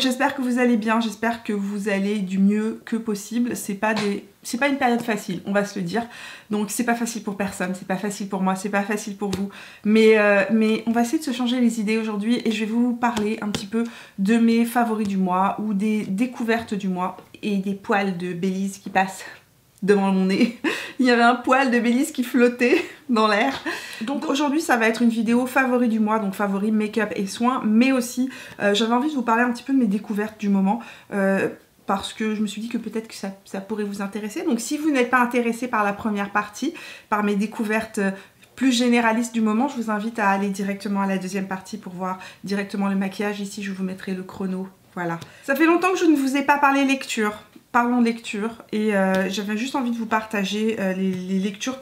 j'espère que vous allez bien, j'espère que vous allez du mieux que possible. C'est pas une période facile, on va se le dire. Donc c'est pas facile pour personne, c'est pas facile pour moi, c'est pas facile pour vous. Mais on va essayer de se changer les idées aujourd'hui et je vais vous parler un petit peu de mes favoris du mois ou des découvertes du mois et des poils de Bélise qui passent devant mon nez. Il y avait un poil de Bélise qui flottait dans l'air. Donc aujourd'hui ça va être une vidéo favoris du mois, donc favoris make-up et soins, mais aussi j'avais envie de vous parler un petit peu de mes découvertes du moment. Parce que je me suis dit que peut-être que ça pourrait vous intéresser. Donc si vous n'êtes pas intéressé par la première partie, par mes découvertes plus généralistes du moment, je vous invite à aller directement à la deuxième partie pour voir directement le maquillage. Ici je vous mettrai le chrono, voilà. Ça fait longtemps que je ne vous ai pas parlé lecture. Parlons lecture et j'avais juste envie de vous partager les lectures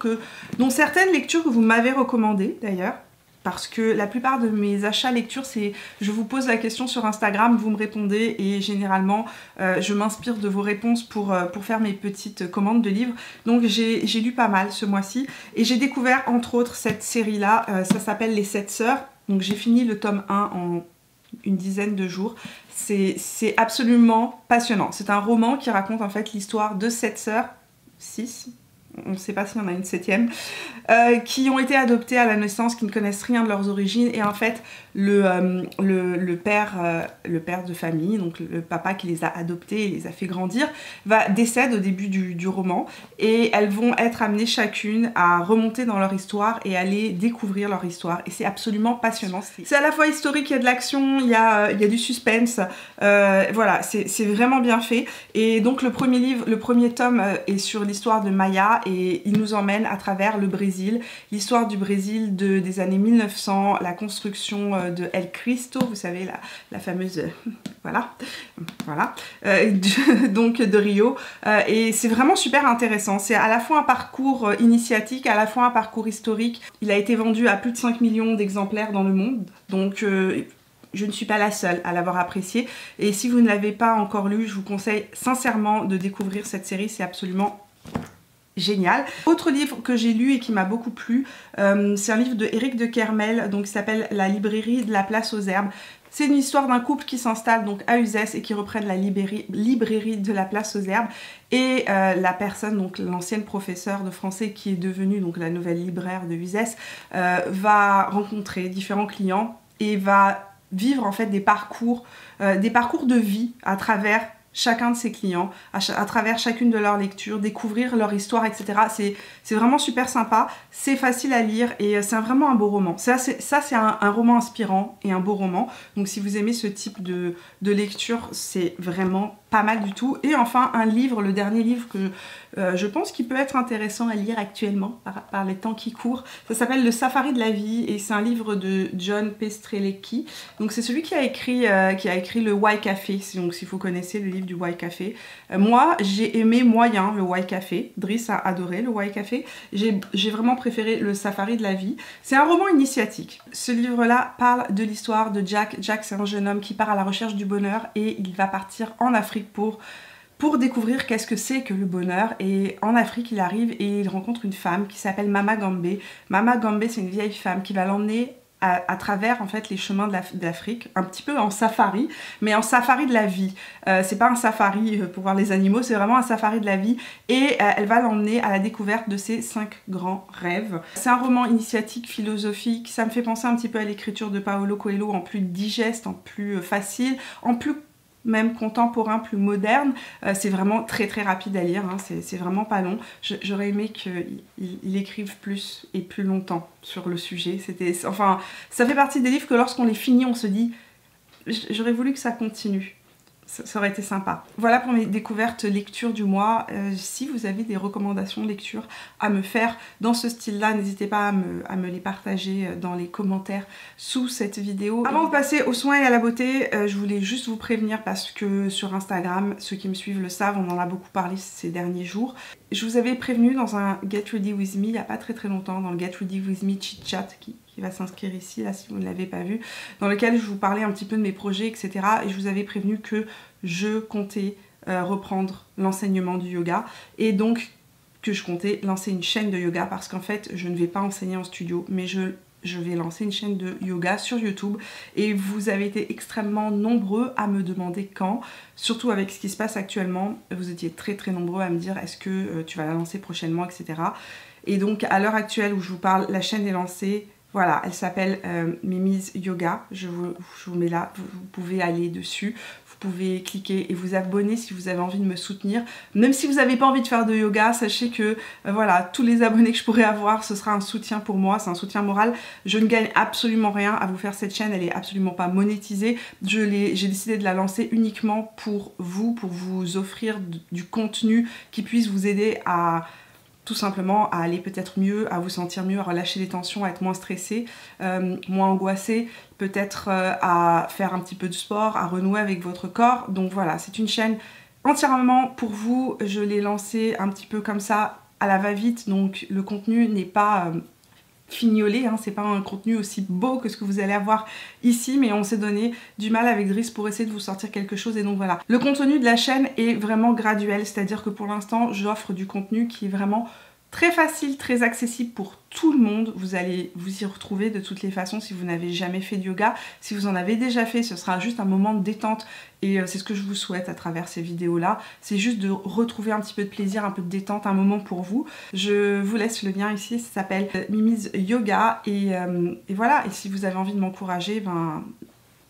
dont certaines lectures que vous m'avez recommandées d'ailleurs. Parce que la plupart de mes achats lecture, c'est je vous pose la question sur Instagram, vous me répondez et généralement je m'inspire de vos réponses pour faire mes petites commandes de livres. Donc j'ai lu pas mal ce mois-ci et j'ai découvert entre autres cette série-là, ça s'appelle Les 7 Sœurs. Donc j'ai fini le tome 1 en une dizaine de jours. C'est absolument passionnant. C'est un roman qui raconte en fait l'histoire de 7 sœurs, 6, on ne sait pas s'il y en a une 7e, qui ont été adoptées à la naissance, qui ne connaissent rien de leurs origines et en fait le père de famille, donc le papa qui les a adoptées et les a fait grandir, décède au début du roman et elles vont être amenées chacune à remonter dans leur histoire et aller découvrir leur histoire et c'est absolument passionnant. C'est à la fois historique, il y a de l'action, il y a du suspense, voilà, c'est vraiment bien fait et donc le premier tome est sur l'histoire de Maya et il nous emmène à travers le Brésil, l'histoire du Brésil des années 1900, la construction de El Cristo, vous savez, la fameuse, voilà, donc de Rio, et c'est vraiment super intéressant. C'est à la fois un parcours initiatique, à la fois un parcours historique. Il a été vendu à plus de 5 millions d'exemplaires dans le monde, donc je ne suis pas la seule à l'avoir apprécié. Et si vous ne l'avez pas encore lu, je vous conseille sincèrement de découvrir cette série, c'est absolument génial. Autre livre que j'ai lu et qui m'a beaucoup plu, c'est un livre de Éric de Kermel, donc qui s'appelle La librairie de la place aux herbes. C'est une histoire d'un couple qui s'installe donc à Uzès et qui reprennent la librairie de la place aux herbes. Et la personne, donc l'ancienne professeure de français qui est devenue donc la nouvelle libraire de Uzès, va rencontrer différents clients et va vivre en fait des parcours de vie à travers chacun de ses clients, à travers chacune de leurs lectures, découvrir leur histoire, etc. C'est vraiment super sympa, c'est facile à lire et c'est vraiment un beau roman. Ça c'est un roman inspirant et un beau roman, donc si vous aimez ce type de lecture, c'est vraiment pas mal du tout. Et enfin un livre, le dernier livre que je pense qu'il peut être intéressant à lire actuellement par les temps qui courent, ça s'appelle Le Safari de la vie et c'est un livre de John Pestrelecki. Donc c'est celui qui a écrit le Why Café, donc si vous connaissez le livre du Why Café. Moi j'ai aimé moyen le Why Café, Driss a adoré le Why Café, j'ai vraiment préféré Le Safari de la vie. C'est un roman initiatique. Ce livre-là parle de l'histoire de Jack. Jack c'est un jeune homme qui part à la recherche du bonheur et il va partir en Afrique pour découvrir qu'est-ce que c'est que le bonheur. Et en Afrique, il arrive et il rencontre une femme qui s'appelle Mama Gambé. Mama Gambé, c'est une vieille femme qui va l'emmener à travers en fait les chemins de l'Afrique, un petit peu en safari, mais en safari de la vie. C'est pas un safari pour voir les animaux, c'est vraiment un safari de la vie et elle va l'emmener à la découverte de ses 5 grands rêves. C'est un roman initiatique, philosophique, ça me fait penser un petit peu à l'écriture de Paulo Coelho, en plus digeste, en plus facile, en plus même contemporain, plus moderne. C'est vraiment très rapide à lire, hein. C'est vraiment pas long. J'aurais aimé qu'il écrive plus et plus longtemps sur le sujet. Enfin, ça fait partie des livres que lorsqu'on les finit, on se dit j'aurais voulu que ça continue. Ça aurait été sympa. Voilà pour mes découvertes lecture du mois. Si vous avez des recommandations lecture à me faire dans ce style-là, n'hésitez pas à me les partager dans les commentaires sous cette vidéo. Avant de passer aux soins et à la beauté, je voulais juste vous prévenir parce que sur Instagram, ceux qui me suivent le savent, on en a beaucoup parlé ces derniers jours. Je vous avais prévenu dans un Get Ready With Me il n'y a pas très longtemps, dans le Get Ready With Me Chit Chat qui va s'inscrire ici, là, si vous ne l'avez pas vu, dans lequel je vous parlais un petit peu de mes projets, etc. Et je vous avais prévenu que je comptais reprendre l'enseignement du yoga et donc que je comptais lancer une chaîne de yoga parce qu'en fait, je ne vais pas enseigner en studio, mais je je vais lancer une chaîne de yoga sur YouTube et vous avez été extrêmement nombreux à me demander quand, surtout avec ce qui se passe actuellement. Vous étiez très nombreux à me dire est-ce que tu vas la lancer prochainement, etc. Et donc à l'heure actuelle où je vous parle, la chaîne est lancée. Voilà, elle s'appelle Mimi's Yoga, je vous mets là, vous pouvez aller dessus, vous pouvez cliquer et vous abonner si vous avez envie de me soutenir. Même si vous n'avez pas envie de faire de yoga, sachez que voilà, tous les abonnés que je pourrais avoir, ce sera un soutien pour moi, c'est un soutien moral. Je ne gagne absolument rien à vous faire cette chaîne, elle est absolument pas monétisée. J'ai décidé de la lancer uniquement pour vous offrir du contenu qui puisse vous aider à tout simplement à aller peut-être mieux, à vous sentir mieux, à relâcher les tensions, à être moins stressé, moins angoissé, peut-être à faire un petit peu de sport, à renouer avec votre corps. Donc voilà, c'est une chaîne entièrement pour vous. Je l'ai lancée un petit peu comme ça, à la va-vite, donc le contenu n'est pas fignolé, hein, c'est pas un contenu aussi beau que ce que vous allez avoir ici, mais on s'est donné du mal avec Driss pour essayer de vous sortir quelque chose, et donc voilà. Le contenu de la chaîne est vraiment graduel, c'est-à-dire que pour l'instant j'offre du contenu qui est vraiment très facile, très accessible pour tout le monde. Vous allez vous y retrouver de toutes les façons si vous n'avez jamais fait de yoga. Si vous en avez déjà fait, ce sera juste un moment de détente et c'est ce que je vous souhaite à travers ces vidéos-là. C'est juste de retrouver un petit peu de plaisir, un peu de détente, un moment pour vous. Je vous laisse le lien ici, ça s'appelle Mimi's Yoga et voilà. Et si vous avez envie de m'encourager, ben,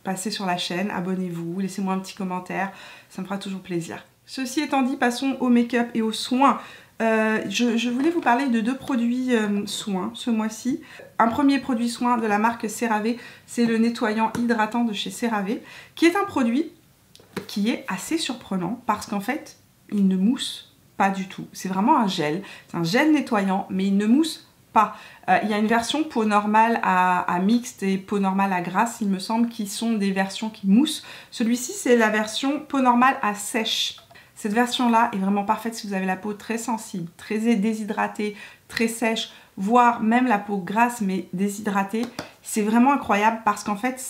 passez sur la chaîne, abonnez-vous, laissez-moi un petit commentaire, ça me fera toujours plaisir. Ceci étant dit, passons au make-up et aux soins. Je voulais vous parler de deux produits soins ce mois-ci. Un premier produit soin de la marque CeraVe, c'est le nettoyant hydratant de chez CeraVe, qui est un produit qui est assez surprenant parce qu'en fait, il ne mousse pas du tout. C'est vraiment un gel, c'est un gel nettoyant, mais il ne mousse pas. Il y a une version peau normale à mixte et peau normale à grasse, il me semble, qui sont des versions qui moussent. Celui-ci, c'est la version peau normale à sèche. Cette version-là est vraiment parfaite si vous avez la peau très sensible, très déshydratée, très sèche, voire même la peau grasse mais déshydratée. C'est vraiment incroyable parce qu'en fait,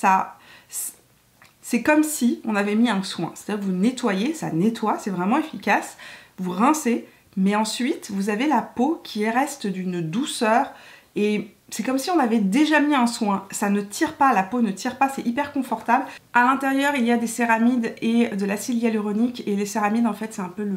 c'est comme si on avait mis un soin. C'est-à-dire que vous nettoyez, ça nettoie, c'est vraiment efficace. Vous rincez, mais ensuite, vous avez la peau qui reste d'une douceur et c'est comme si on avait déjà mis un soin. Ça ne tire pas, la peau ne tire pas, c'est hyper confortable. À l'intérieur, il y a des céramides et de l'acide hyaluronique. Et les céramides, en fait, c'est un peu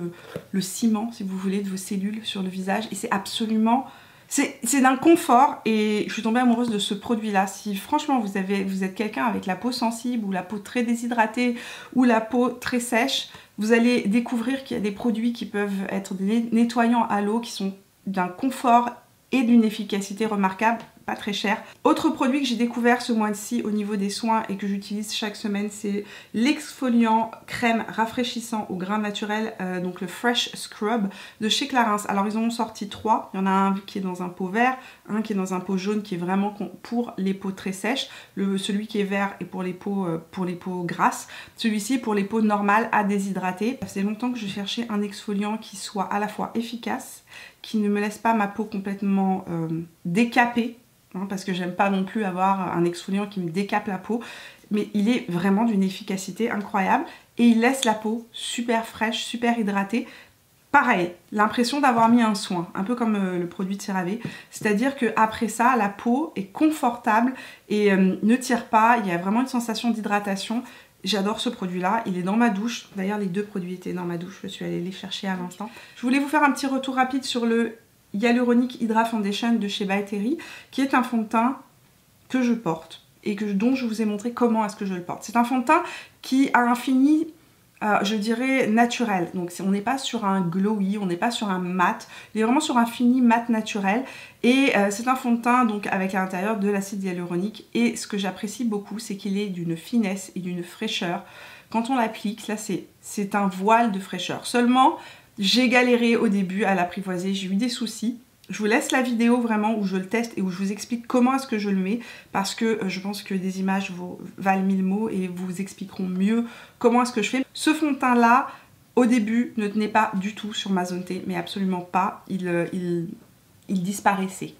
le ciment, si vous voulez, de vos cellules sur le visage. Et c'est absolument... C'est d'un confort et je suis tombée amoureuse de ce produit-là. Si franchement, vous êtes quelqu'un avec la peau sensible ou la peau très déshydratée ou la peau très sèche, vous allez découvrir qu'il y a des produits qui peuvent être des nettoyants à l'eau qui sont d'un confort et d'une efficacité remarquable, pas très cher. Autre produit que j'ai découvert ce mois-ci au niveau des soins et que j'utilise chaque semaine, c'est l'exfoliant crème rafraîchissant au grain naturel, donc le Fresh Scrub de chez Clarins. Alors ils en ont sorti 3, il y en a un qui est dans un pot vert, un qui est dans un pot jaune qui est vraiment pour les peaux très sèches, celui qui est vert est pour les peaux grasses, celui-ci pour les peaux normales à déshydrater. Ça fait longtemps que je cherchais un exfoliant qui soit à la fois efficace, qui ne me laisse pas ma peau complètement décapée, hein, parce que j'aime pas non plus avoir un exfoliant qui me décape la peau, mais il est vraiment d'une efficacité incroyable et il laisse la peau super fraîche, super hydratée. Pareil, l'impression d'avoir mis un soin, un peu comme le produit de CeraVe, c'est-à-dire qu'après ça, la peau est confortable et ne tire pas, il y a vraiment une sensation d'hydratation. J'adore ce produit-là, il est dans ma douche. D'ailleurs, les deux produits étaient dans ma douche, je suis allée les chercher à l'instant. Je voulais vous faire un petit retour rapide sur le Hyaluronic Hydra Foundation de chez By Terry, qui est un fond de teint que je porte et dont je vous ai montré comment est-ce que je le porte. C'est un fond de teint qui a un fini, je dirais, naturel. Donc on n'est pas sur un glowy, on n'est pas sur un mat, il est vraiment sur un fini mat naturel. Et c'est un fond de teint donc avec à l'intérieur de l'acide hyaluronique. Et ce que j'apprécie beaucoup, c'est qu'il est d'une finesse et d'une fraîcheur. Quand on l'applique, là c'est un voile de fraîcheur. Seulement, j'ai galéré au début à l'apprivoiser, j'ai eu des soucis. Je vous laisse la vidéo vraiment où je le teste et où je vous explique comment est-ce que je le mets parce que je pense que des images valent 1000 mots et vous expliqueront mieux comment est-ce que je fais. Ce fond de teint là, au début, ne tenait pas du tout sur ma zone T, mais absolument pas. Il disparaissait.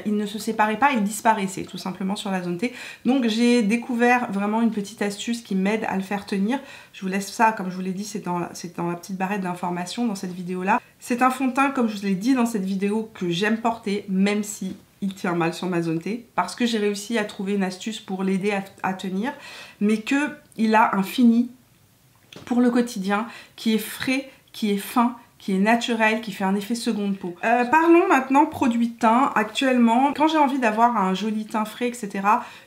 Il ne se séparait pas, il disparaissait tout simplement sur la zone T. Donc j'ai découvert vraiment une petite astuce qui m'aide à le faire tenir. Je vous laisse ça, comme je vous l'ai dit, c'est dans la petite barrette d'informations dans cette vidéo-là. C'est un fond de teint, comme je vous l'ai dit dans cette vidéo, que j'aime porter, même si il tient mal sur ma zone T, parce que j'ai réussi à trouver une astuce pour l'aider à tenir, mais qu'il a un fini pour le quotidien qui est frais, qui est fin, qui est naturel, qui fait un effet seconde peau. Parlons maintenant produit teint. Actuellement, quand j'ai envie d'avoir un joli teint frais, etc.,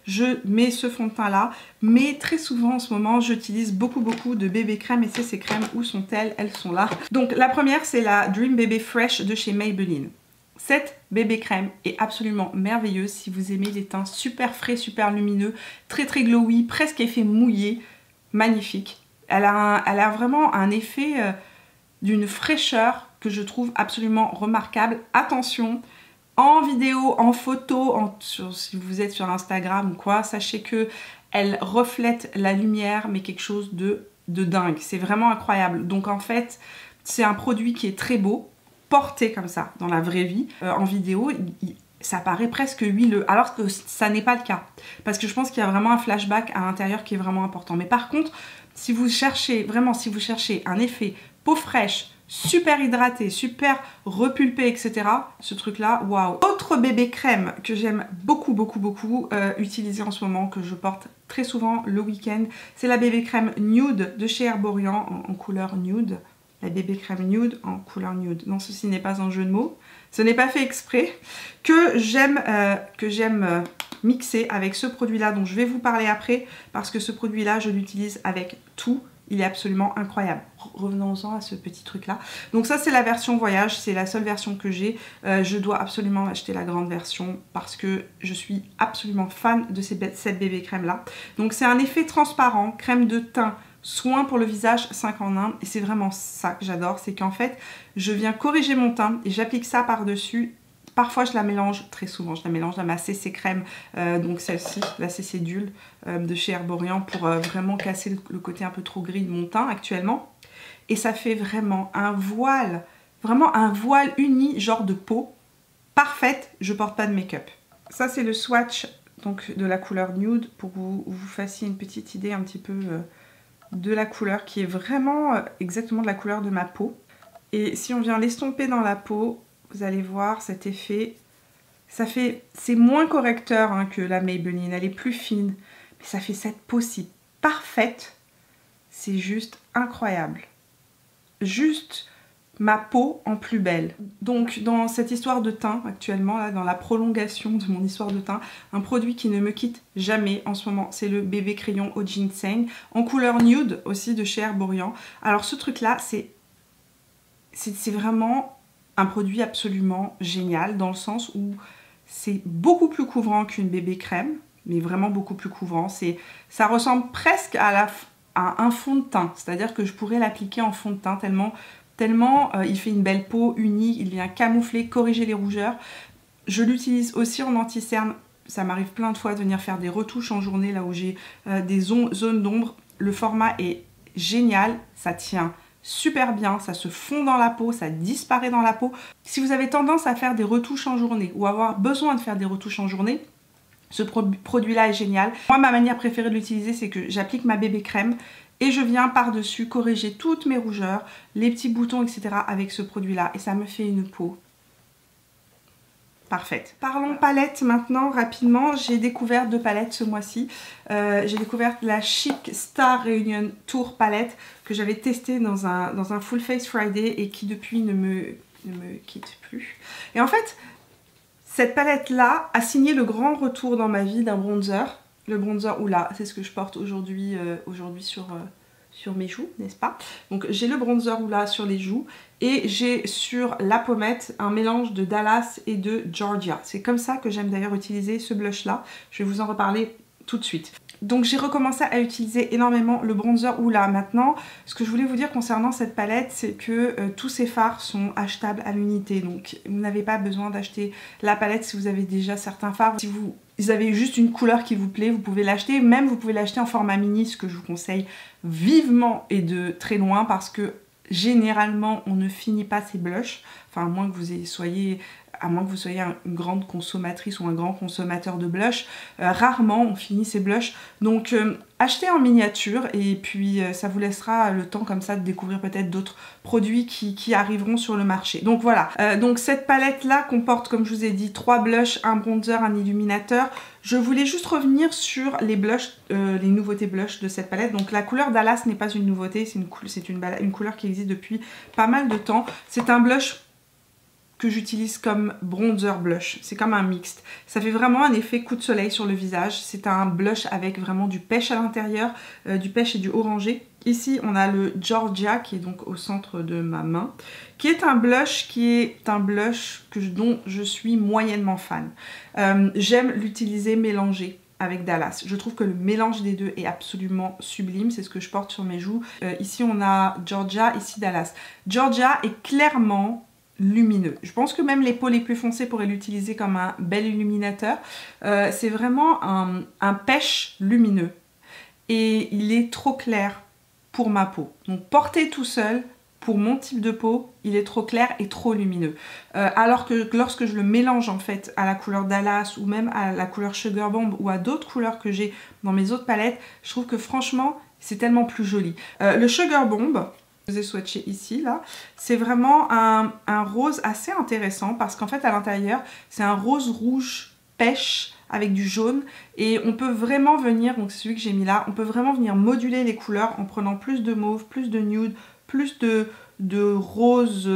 je mets ce fond de teint là, mais très souvent en ce moment, j'utilise beaucoup de bébé crème, et ces crèmes, où sont-elles? Elles sont là. Donc la première, c'est la Dream Baby Fresh de chez Maybelline. Cette bébé crème est absolument merveilleuse si vous aimez les teints super frais, super lumineux, très glowy, presque effet mouillé, magnifique. Elle a vraiment un effet d'une fraîcheur que je trouve absolument remarquable. Attention, en vidéo, en photo, si vous êtes sur Instagram ou quoi, sachez que elle reflète la lumière, mais quelque chose de dingue. C'est vraiment incroyable. Donc en fait, c'est un produit qui est très beau, porté comme ça dans la vraie vie. En vidéo, ça paraît presque huileux, alors que ça n'est pas le cas. Parce que je pense qu'il y a vraiment un flashback à l'intérieur qui est vraiment important. Mais par contre, si vous cherchez un effet peau fraîche, super hydratée, super repulpée, etc., ce truc-là, waouh. Autre bébé crème que j'aime beaucoup utiliser en ce moment, que je porte très souvent le week-end, c'est la bébé crème nude de chez Herborian en couleur nude. La bébé crème nude en couleur nude. Non, ceci n'est pas un jeu de mots. Ce n'est pas fait exprès. Que j'aime mixer avec ce produit-là dont je vais vous parler après, parce que ce produit-là, je l'utilise avec tout. Il est absolument incroyable. Revenons-en à ce petit truc-là. Donc ça, c'est la version voyage. C'est la seule version que j'ai. Je dois absolument acheter la grande version parce que je suis absolument fan de cette bébé crème-là. Donc c'est un effet transparent, crème de teint, soin pour le visage 5 en 1, et c'est vraiment ça que j'adore, c'est qu'en fait je viens corriger mon teint et j'applique ça par dessus. Parfois je la mélange, très souvent je la mélange à ma CC crème, donc celle-ci, la CC Dule de chez Herborian, pour vraiment casser le côté un peu trop gris de mon teint actuellement, et ça fait vraiment un voile uni, genre de peau parfaite. Je porte pas de make-up. Ça c'est le swatch donc de la couleur nude, pour que vous fassiez une petite idée un petit peu de la couleur, qui est vraiment exactement de la couleur de ma peau. Et si on vient l'estomper dans la peau, vous allez voir cet effet. C'est moins correcteur hein, que la Maybelline, elle est plus fine, mais ça fait cette peau si parfaite, c'est juste incroyable. Juste ma peau en plus belle. Donc dans cette histoire de teint actuellement, là, dans la prolongation de mon histoire de teint, un produit qui ne me quitte jamais en ce moment, c'est le bébé crayon au ginseng, en couleur nude aussi, de chez Herborian. Alors ce truc là, c'est vraiment un produit absolument génial, dans le sens où c'est beaucoup plus couvrant qu'une bébé crème, mais vraiment beaucoup plus couvrant. Ça ressemble presque à un fond de teint, c'est-à-dire que je pourrais l'appliquer en fond de teint tellement il fait une belle peau unie, il vient camoufler, corriger les rougeurs. Je l'utilise aussi en anti-cerne. Ça m'arrive plein de fois de venir faire des retouches en journée, là où j'ai des zones d'ombre. Le format est génial, ça tient super bien, ça se fond dans la peau, ça disparaît dans la peau. Si vous avez tendance à faire des retouches en journée ou avoir besoin de faire des retouches en journée, ce produit-là est génial. Moi, ma manière préférée de l'utiliser, c'est que j'applique ma bébé crème et je viens par-dessus corriger toutes mes rougeurs, les petits boutons, etc. avec ce produit-là. Et ça me fait une peau parfaite. Parlons palette maintenant, rapidement. J'ai découvert 2 palettes ce mois-ci. J'ai découvert la Chic Star Reunion Tour palette que j'avais testée dans un Full Face Friday et qui depuis ne me quitte plus. Et en fait, cette palette-là a signé le grand retour dans ma vie d'un bronzer. Le bronzer Oula, c'est ce que je porte aujourd'hui sur mes joues, n'est-ce pas? Donc j'ai le bronzer Oula sur les joues et j'ai sur la pommette un mélange de Dallas et de Georgia. C'est comme ça que j'aime d'ailleurs utiliser ce blush là. Je vais vous en reparler tout de suite. Donc j'ai recommencé à utiliser énormément le bronzer Oula. Maintenant, ce que je voulais vous dire concernant cette palette, c'est que tous ces fards sont achetables à l'unité. Donc vous n'avez pas besoin d'acheter la palette si vous avez déjà certains fards. Si vous avez juste une couleur qui vous plaît, vous pouvez l'acheter. Même vous pouvez l'acheter en format mini, ce que je vous conseille vivement et de très loin, parce que généralement on ne finit pas ses blushs. Enfin, à moins que vous soyez à moins que vous soyez une grande consommatrice ou un grand consommateur de blush, rarement on finit ses blushs. Donc achetez en miniature et puis ça vous laissera le temps comme ça de découvrir peut-être d'autres produits qui arriveront sur le marché. Donc voilà, donc cette palette là comporte, comme je vous ai dit, 3 blushs, un bronzer, un illuminateur. Je voulais juste revenir sur les blushs, les nouveautés blush de cette palette. Donc la couleur Dallas n'est pas une nouveauté, c'est une couleur qui existe depuis pas mal de temps. C'est un blush que j'utilise comme bronzer blush, c'est comme un mixte. Ça fait vraiment un effet coup de soleil sur le visage. C'est un blush avec vraiment du pêche à l'intérieur, du pêche et du orangé. Ici on a le Georgia qui est donc au centre de ma main, qui est un blush dont je suis moyennement fan. J'aime l'utiliser mélangé avec Dallas. Je trouve que le mélange des deux est absolument sublime, c'est ce que je porte sur mes joues. Ici on a Georgia, ici Dallas. Georgia est clairement lumineux. Je pense que même les peaux les plus foncées pourraient l'utiliser comme un bel illuminateur. C'est vraiment un pêche lumineux et il est trop clair pour ma peau. Donc porté tout seul, pour mon type de peau, il est trop clair et trop lumineux. Alors que lorsque je le mélange en fait à la couleur Dallas ou même à la couleur Sugar Bomb ou à d'autres couleurs que j'ai dans mes autres palettes, je trouve que franchement c'est tellement plus joli. Le Sugar Bomb, je vous ai swatché ici, là, c'est vraiment un rose assez intéressant parce qu'en fait à l'intérieur c'est un rose rouge pêche avec du jaune et on peut vraiment venir, donc c'est celui que j'ai mis là, on peut vraiment venir moduler les couleurs en prenant plus de mauve, plus de nude, plus de rose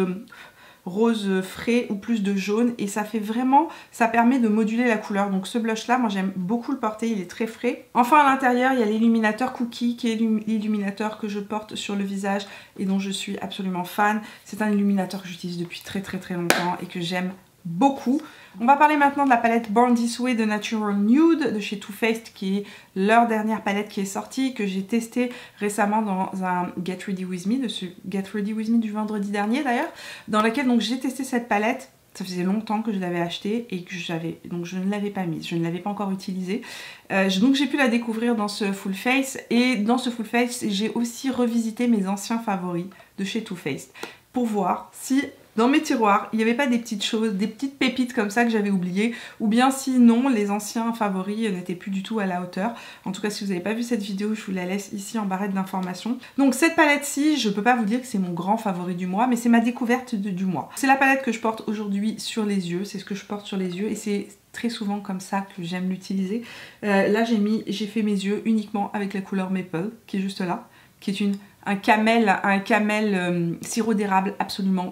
frais ou plus de jaune et ça fait vraiment, ça permet de moduler la couleur. Donc ce blush là, moi j'aime beaucoup le porter, il est très frais. Enfin à l'intérieur il y a l'illuminateur Cookie qui est l'illuminateur que je porte sur le visage et dont je suis absolument fan. C'est un illuminateur que j'utilise depuis très longtemps et que j'aime beaucoup. On va parler maintenant de la palette Born This Way de Natural Nude de chez Too Faced, qui est leur dernière palette qui est sortie, que j'ai testée récemment dans un Get Ready With Me, de ce Get Ready With Me du vendredi dernier d'ailleurs, dans lequel donc j'ai testé cette palette. Ça faisait longtemps que je l'avais achetée et que donc je ne l'avais pas mise, je ne l'avais pas encore utilisée. Donc j'ai pu la découvrir dans ce Full Face et dans ce Full Face j'ai aussi revisité mes anciens favoris de chez Too Faced pour voir si dans mes tiroirs, il n'y avait pas des petites choses, des petites pépites comme ça que j'avais oubliées, ou bien sinon les anciens favoris n'étaient plus du tout à la hauteur. En tout cas, si vous n'avez pas vu cette vidéo, je vous la laisse ici en barrette d'informations. Donc cette palette-ci, je peux pas vous dire que c'est mon grand favori du mois, mais c'est ma découverte du mois. C'est la palette que je porte aujourd'hui sur les yeux, c'est ce que je porte sur les yeux, et c'est très souvent comme ça que j'aime l'utiliser. Là, j'ai fait mes yeux uniquement avec la couleur Maple, qui est juste là, qui est un camel sirop d'érable absolument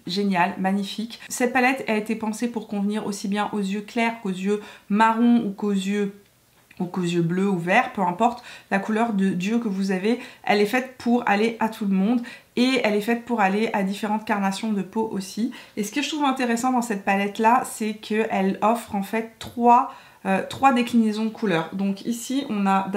génial, magnifique. Cette palette a été pensée pour convenir aussi bien aux yeux clairs qu'aux yeux marrons ou qu'aux yeux bleus ou verts, peu importe la couleur d'yeux que vous avez. Elle est faite pour aller à tout le monde et elle est faite pour aller à différentes carnations de peau aussi. Et ce que je trouve intéressant dans cette palette là, c'est qu'elle offre en fait trois déclinaisons de couleurs. Donc ici on a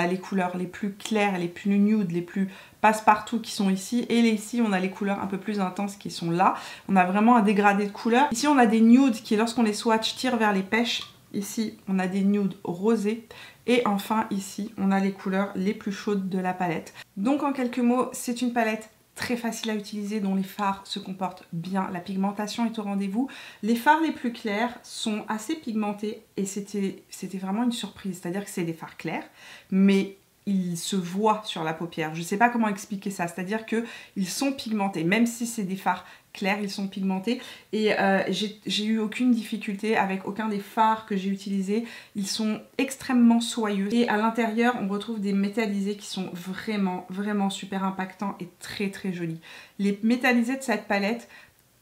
les couleurs les plus claires, les plus nude, les plus passe-partout qui sont ici, et ici on a les couleurs un peu plus intenses qui sont là. On a vraiment un dégradé de couleurs. Ici on a des nudes qui, lorsqu'on les swatch, tirent vers les pêches. Ici on a des nudes rosés et enfin ici on a les couleurs les plus chaudes de la palette. Donc en quelques mots, c'est une palette très facile à utiliser, dont les fards se comportent bien, la pigmentation est au rendez-vous. Les fards les plus clairs sont assez pigmentés et c'était vraiment une surprise, c'est-à-dire que c'est des fards clairs, mais ils se voient sur la paupière. Je ne sais pas comment expliquer ça, c'est-à-dire qu'ils sont pigmentés, même si c'est des fards clairs, ils sont pigmentés et j'ai eu aucune difficulté avec aucun des fards que j'ai utilisés. Ils sont extrêmement soyeux et à l'intérieur on retrouve des métallisés qui sont vraiment super impactants et très jolis. Les métallisés de cette palette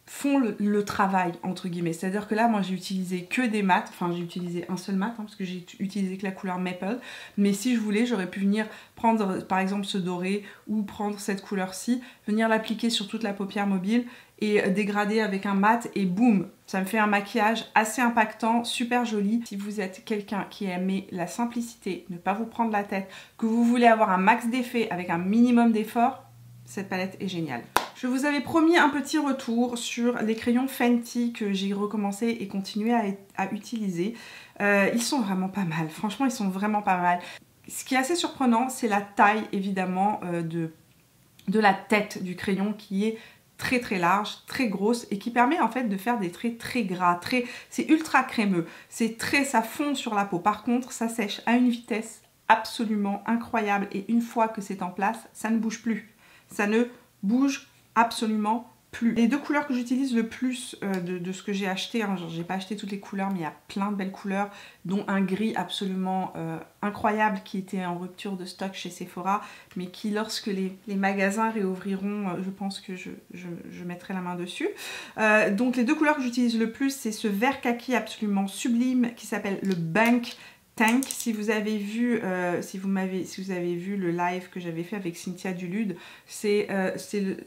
font le travail entre guillemets, c'est à dire que là moi j'ai utilisé que des mats, enfin j'ai utilisé un seul mat parce que j'ai utilisé que la couleur Maple, mais si je voulais j'aurais pu venir prendre par exemple ce doré ou prendre cette couleur-ci, venir l'appliquer sur toute la paupière mobile et dégrader avec un mat et boum, ça me fait un maquillage assez impactant, super joli. Si vous êtes quelqu'un qui aime la simplicité, ne pas vous prendre la tête, que vous voulez avoir un max d'effet avec un minimum d'effort, cette palette est géniale. Je vous avais promis un petit retour sur les crayons Fenty que j'ai recommencé et continué à utiliser. Ils sont vraiment pas mal, franchement ils sont vraiment pas mal. Ce qui est assez surprenant, c'est la taille évidemment de la tête du crayon qui est très très large, très grosse et qui permet en fait de faire des traits très gras, c'est ultra crémeux, ça fond sur la peau. Par contre, ça sèche à une vitesse absolument incroyable et une fois que c'est en place, ça ne bouge plus. Ça ne bouge absolument plus. Les deux couleurs que j'utilise le plus de ce que j'ai acheté, hein, j'ai pas acheté toutes les couleurs mais il y a plein de belles couleurs, dont un gris absolument incroyable qui était en rupture de stock chez Sephora, mais qui lorsque les magasins réouvriront, je pense que je mettrai la main dessus. Donc les deux couleurs que j'utilise le plus, c'est ce vert kaki absolument sublime qui s'appelle le Bank Tank. Si vous avez vu, si vous avez vu le live que j'avais fait avec Cynthia Dulude, c'est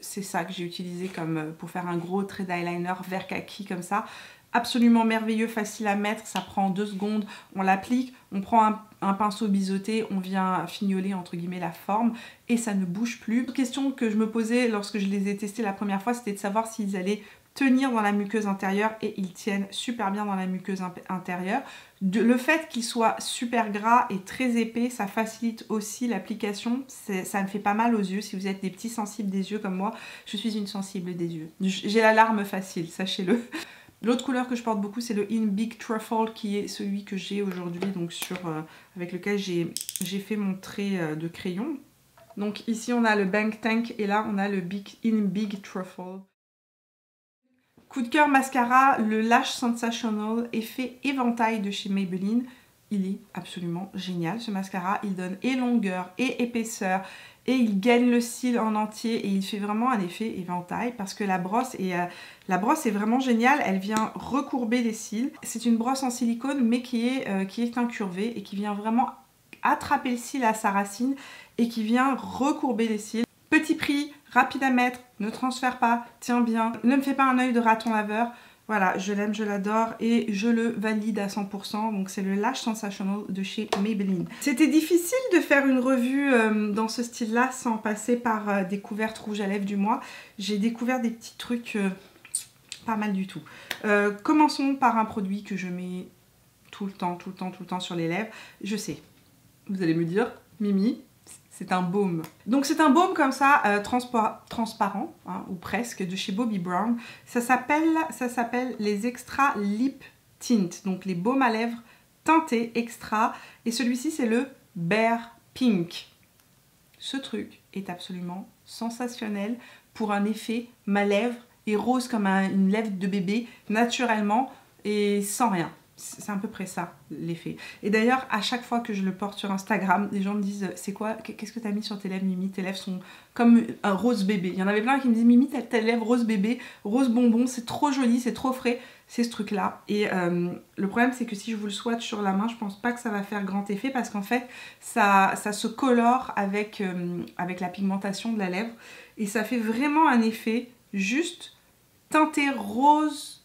ça que j'ai utilisé comme pour faire un gros trait d'eyeliner vert kaki comme ça. Absolument merveilleux, facile à mettre, ça prend 2 secondes, on l'applique, on prend un pinceau biseauté, on vient fignoler entre guillemets la forme et ça ne bouge plus. Une question que je me posais lorsque je les ai testés la première fois, c'était de savoir s'ils allaient tenir dans la muqueuse intérieure et ils tiennent super bien dans la muqueuse intérieure. Le fait qu'ils soient super gras et très épais, ça facilite aussi l'application, ça me fait pas mal aux yeux. Si vous êtes des petits sensibles des yeux comme moi, je suis une sensible des yeux. J'ai la larme facile, sachez-le. L'autre couleur que je porte beaucoup, c'est le In Big Truffle, qui est celui que j'ai aujourd'hui, donc avec lequel j'ai fait mon trait de crayon. Donc ici on a le Bank Tank et là on a le In Big Truffle. Coup de cœur mascara, le Lash Sensational effet éventail de chez Maybelline. Il est absolument génial ce mascara, il donne et longueur et épaisseur et il gagne le cil en entier et il fait vraiment un effet éventail parce que la brosse est vraiment géniale, elle vient recourber les cils. C'est une brosse en silicone mais qui est incurvée et qui vient vraiment attraper le cil à sa racine et qui vient recourber les cils. Petit prix, rapide à mettre, ne transfère pas, tient bien, ne me fait pas un œil de raton laveur. Voilà, je l'aime, je l'adore et je le valide à 100%. Donc c'est le Lash Sensational de chez Maybelline. C'était difficile de faire une revue dans ce style-là sans passer par découverte rouge à lèvres du mois. J'ai découvert des petits trucs pas mal du tout. Commençons par un produit que je mets tout le temps sur les lèvres. Je sais, vous allez me dire, Mimi, c'est un baume. Donc c'est un baume comme ça, transparent, hein, ou presque, de chez Bobbi Brown. Ça s'appelle les Extra Lip Tint, donc les baumes à lèvres teintés extra. Et celui-ci c'est le Bear Pink. Ce truc est absolument sensationnel pour un effet ma lèvre est rose comme une lèvre de bébé, naturellement et sans rien. C'est à peu près ça l'effet. Et d'ailleurs, à chaque fois que je le porte sur Instagram, les gens me disent c'est quoi, qu'est-ce que t'as mis sur tes lèvres, Mimi? Tes lèvres sont comme un rose bébé. Il y en avait plein qui me disaient Mimi, t'as tes lèvres rose bébé, rose bonbon, c'est trop joli, c'est trop frais. C'est ce truc là. Et le problème c'est que si je vous le swatch sur la main, je pense pas que ça va faire grand effet parce qu'en fait ça se colore avec la pigmentation de la lèvre. Et ça fait vraiment un effet juste teinté rose,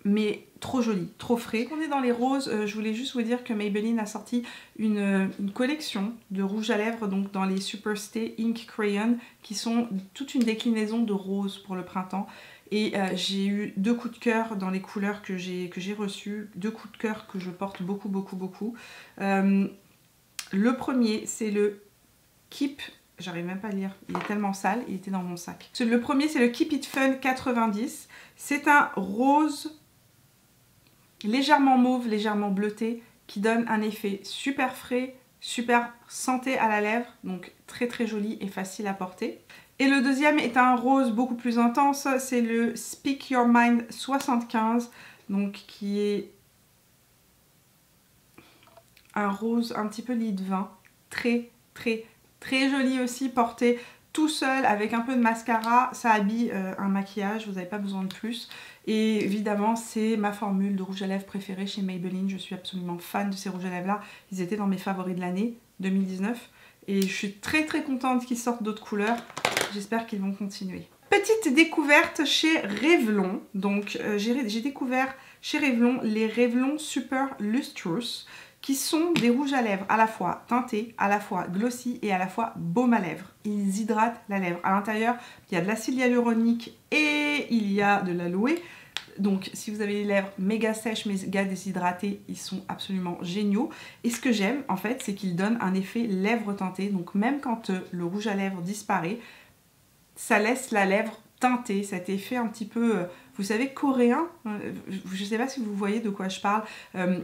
mais trop joli, trop frais. On est dans les roses, je voulais juste vous dire que Maybelline a sorti une collection de rouge à lèvres, donc dans les Superstay Ink Crayon, qui sont toute une déclinaison de rose pour le printemps. Et j'ai eu 2 coups de cœur dans les couleurs que j'ai reçues, 2 coups de cœur que je porte beaucoup. Le premier, c'est le Keep... J'arrive même pas à lire, il est tellement sale, il était dans mon sac. Le premier, c'est le Keep It Fun 90. C'est un rose légèrement mauve, légèrement bleuté, qui donne un effet super frais, super santé à la lèvre, donc très joli et facile à porter. Et le deuxième est un rose beaucoup plus intense, c'est le Speak Your Mind 75, donc qui est un rose un petit peu lit de vin, très joli aussi, porté tout seul avec un peu de mascara, ça habille un maquillage, vous n'avez pas besoin de plus. Et évidemment c'est ma formule de rouge à lèvres préférée chez Maybelline, je suis absolument fan de ces rouges à lèvres là, ils étaient dans mes favoris de l'année 2019 et je suis très contente qu'ils sortent d'autres couleurs, j'espère qu'ils vont continuer. Petite découverte chez Revlon, donc j'ai découvert chez Revlon les Revlon Super Lustrous, qui sont des rouges à lèvres à la fois teintés, à la fois glossy et à la fois baume à lèvres. Ils hydratent la lèvre. À l'intérieur, il y a de l'acide hyaluronique et il y a de l'aloe. Donc si vous avez les lèvres méga sèches, méga déshydratées, ils sont absolument géniaux. Et ce que j'aime en fait, c'est qu'ils donnent un effet lèvres teintées. Donc même quand le rouge à lèvres disparaît, ça laisse la lèvre teinté, cet effet un petit peu, vous savez, coréen. Je ne sais pas si vous voyez de quoi je parle,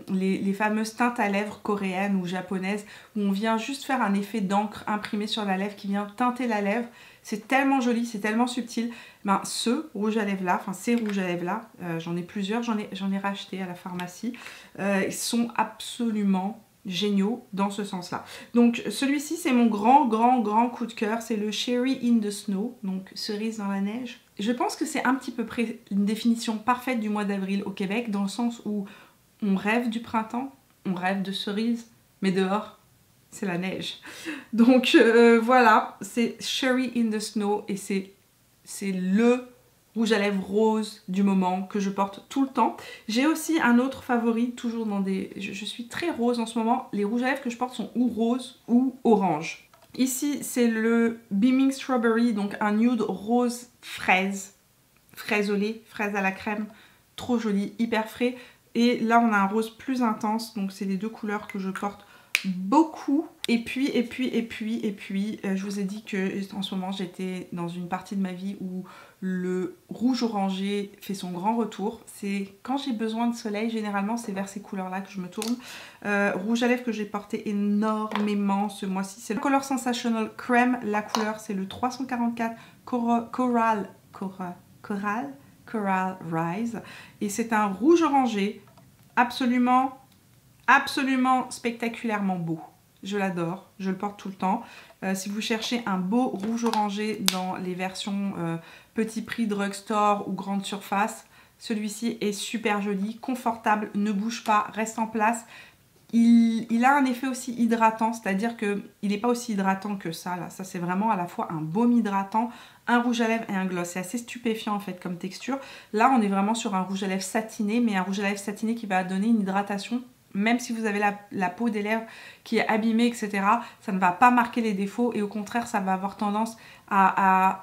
les fameuses teintes à lèvres coréennes ou japonaises, où on vient juste faire un effet d'encre imprimé sur la lèvre qui vient teinter la lèvre. C'est tellement joli, c'est tellement subtil. Ben, ce rouge à lèvres là, enfin ces rouges à lèvres là, j'en ai plusieurs, j'en ai racheté à la pharmacie, ils sont absolument géniaux dans ce sens-là. Donc celui-ci c'est mon grand coup de cœur, c'est le Cherry in the Snow, donc cerise dans la neige. Je pense que c'est un petit peu près une définition parfaite du mois d'avril au Québec, dans le sens où on rêve du printemps, on rêve de cerises, mais dehors c'est la neige. Donc voilà, c'est Cherry in the Snow et c'est le rouge à lèvres rose du moment que je porte tout le temps. J'ai aussi un autre favori, toujours dans des... Je suis très rose en ce moment. Les rouges à lèvres que je porte sont ou rose ou orange. Ici, c'est le Beaming Strawberry, donc un nude rose fraise. Fraise au lait, fraise à la crème. Trop joli, hyper frais. Et là, on a un rose plus intense, donc c'est les deux couleurs que je porte beaucoup. Et puis, je vous ai dit que en ce moment, j'étais dans une partie de ma vie où le rouge orangé fait son grand retour. C'est quand j'ai besoin de soleil, généralement, c'est vers ces couleurs-là que je me tourne. Rouge à lèvres que j'ai porté énormément ce mois-ci, c'est le Color Sensational Crème. La couleur, c'est le 344 Coral Rise. Et c'est un rouge orangé absolument spectaculairement beau. Je l'adore, je le porte tout le temps. Si vous cherchez un beau rouge orangé dans les versions petit prix, drugstore ou grande surface, celui-ci est super joli, confortable, ne bouge pas, reste en place. Il a un effet aussi hydratant, c'est-à-dire qu'il n'est pas aussi hydratant que ça. Là. Ça, c'est vraiment à la fois un baume hydratant, un rouge à lèvres et un gloss. C'est assez stupéfiant en fait comme texture. Là, on est vraiment sur un rouge à lèvres satiné, mais un rouge à lèvres satiné qui va donner une hydratation. Même si vous avez la peau des lèvres qui est abîmée, etc., ça ne va pas marquer les défauts et au contraire, ça va avoir tendance à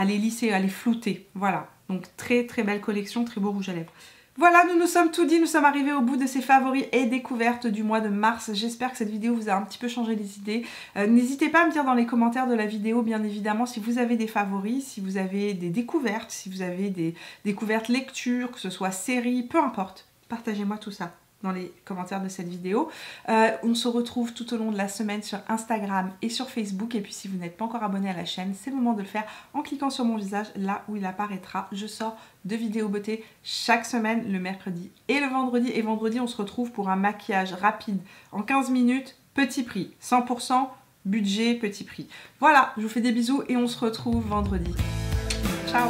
les lisser, à les flouter. Voilà, donc très belle collection, très beau rouge à lèvres. Voilà, nous nous sommes tout dit, nous sommes arrivés au bout de ces favoris et découvertes du mois de mars. J'espère que cette vidéo vous a un petit peu changé les idées. N'hésitez pas à me dire dans les commentaires de la vidéo, bien évidemment, si vous avez des favoris, si vous avez des découvertes, si vous avez des découvertes lecture, que ce soit série, peu importe. Partagez-moi tout ça dans les commentaires de cette vidéo. On se retrouve tout au long de la semaine sur Instagram et sur Facebook. Et puis si vous n'êtes pas encore abonné à la chaîne, c'est le moment de le faire en cliquant sur mon visage, là où il apparaîtra. Je sors 2 vidéos beauté chaque semaine, le mercredi et le vendredi. Et vendredi, on se retrouve pour un maquillage rapide en 15 minutes, petit prix, 100% budget, petit prix. Voilà, je vous fais des bisous et on se retrouve vendredi. Ciao!